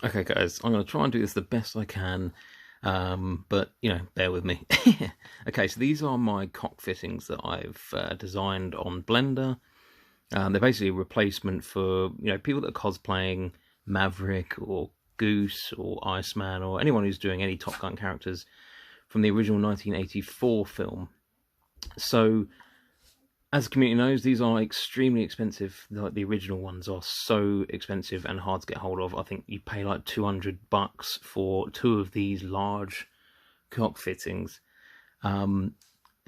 Okay guys, I'm going to try and do this the best I can, but you know, bear with me. Okay, so these are my Koch fittings that I've designed on Blender. They're basically a replacement for, you know, people that are cosplaying Maverick or Goose or Iceman or anyone who's doing any Top Gun characters from the original 1984 film. So as the community knows, these are extremely expensive. The original ones are so expensive and hard to get hold of. I think you pay like $200 for two of these large Koch fittings. But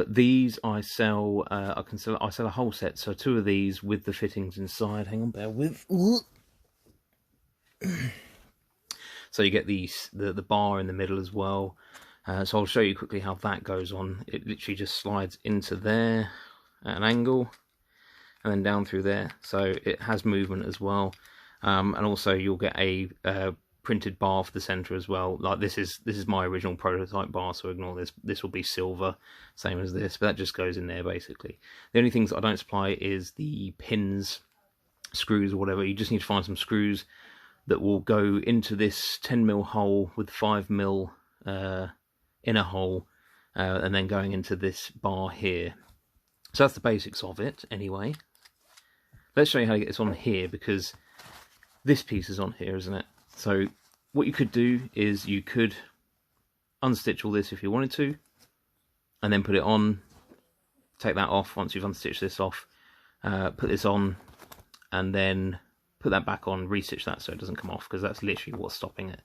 these I sell. I sell a whole set. So two of these with the fittings inside. Hang on, bear with. So you get the bar in the middle as well. So I'll show you quickly how that goes on. It literally just slides into there at an angle and then down through there, so it has movement as well, and also you'll get a printed bar for the center as well. Like this is my original prototype bar, so ignore this. This will be silver, same as this, but that just goes in there basically. The only things that I don't supply is the pins, screws or whatever. You just need to find some screws that will go into this 10mm hole with 5mm inner hole, and then going into this bar here. So that's the basics of it anyway. Let's show you how to get this on here, because this piece is on here, isn't it? So what you could do is you could unstitch all this if you wanted to, and then put it on, take that off once you've unstitched this off, put this on, and then put that back on, restitch that so it doesn't come off, because that's literally what's stopping it.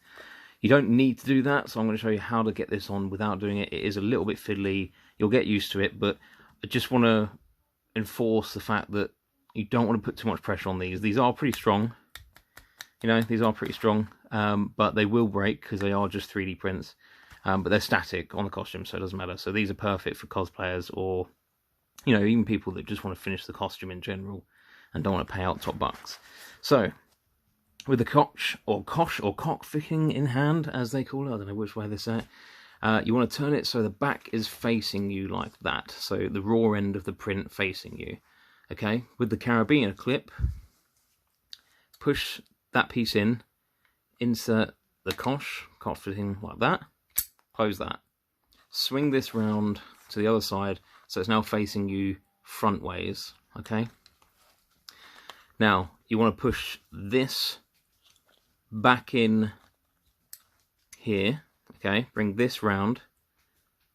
You don't need to do that, so I'm going to show you how to get this on without doing it. It is a little bit fiddly, you'll get used to it, but I just want to enforce the fact that you don't want to put too much pressure on these. These are pretty strong, you know, these are pretty strong, but they will break because they are just 3D prints, but they're static on the costume, so it doesn't matter. So these are perfect for cosplayers, or, you know, even people that just want to finish the costume in general and don't want to pay out top bucks. So with the Koch or Koch fitting in hand, as they call it, I don't know which way they say it. You want to turn it so the back is facing you like that, so the raw end of the print facing you. Okay, with the carabiner clip, push that piece in, insert the Koch fitting like that, close that. Swing this round to the other side so it's now facing you front ways, okay? Now, you want to push this back in here. Okay, bring this round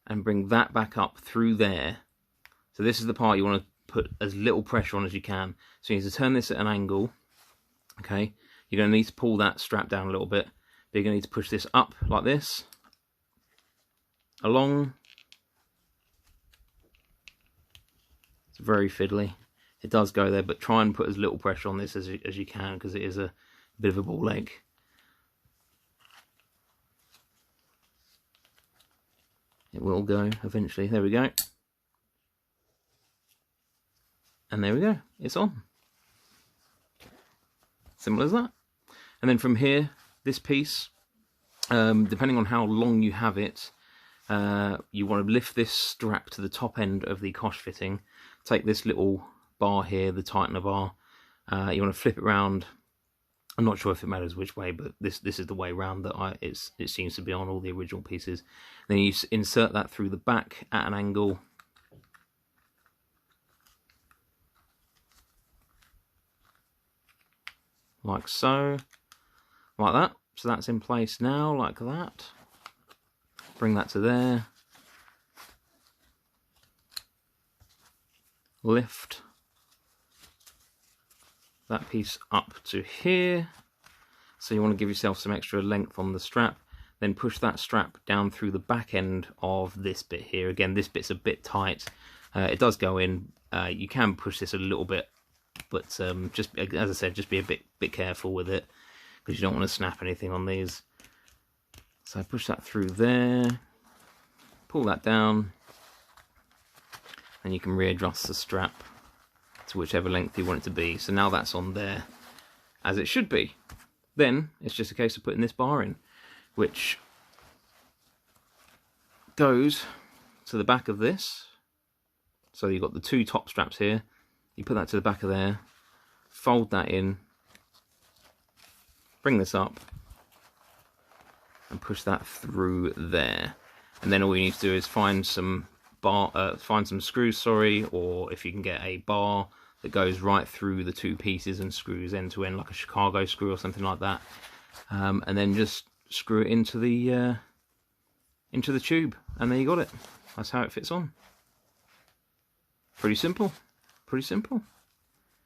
and bring that back up through there. So this is the part you want to put as little pressure on as you can. So you need to turn this at an angle. Okay, you're going to need to pull that strap down a little bit. But you're going to need to push this up like this, along. It's very fiddly. It does go there, but try and put as little pressure on this as you can, because it is a bit of a ball ache. It will go eventually. There we go. And there we go. It's on. Simple as that. And then from here, this piece, depending on how long you have it, you want to lift this strap to the top end of the Koch fitting. Take this little bar here, the tightener bar. You want to flip it around. I'm not sure if it matters which way, but this is the way round that it seems to be on all the original pieces. Then you insert that through the back at an angle. Like so. Like that. So that's in place now, like that. Bring that to there. Lift that piece up to here, so you want to give yourself some extra length on the strap. Then push that strap down through the back end of this bit here. Again, this bit's a bit tight. It does go in. You can push this a little bit, but just as I said, just be a bit careful with it, because you don't want to snap anything on these. So push that through there, pull that down, and you can readjust the strap to whichever length you want it to be. So now that's on there as it should be. Then it's just a case of putting this bar in, which goes to the back of this. So you've got the two top straps here. You put that to the back of there, fold that in, bring this up, and push that through there. And then all you need to do is find some screws, or if you can get a bar that goes right through the two pieces and screws end to end, like a Chicago screw or something like that, and then just screw it into the tube, and there you got it. That's how it fits on. Pretty simple. Pretty simple.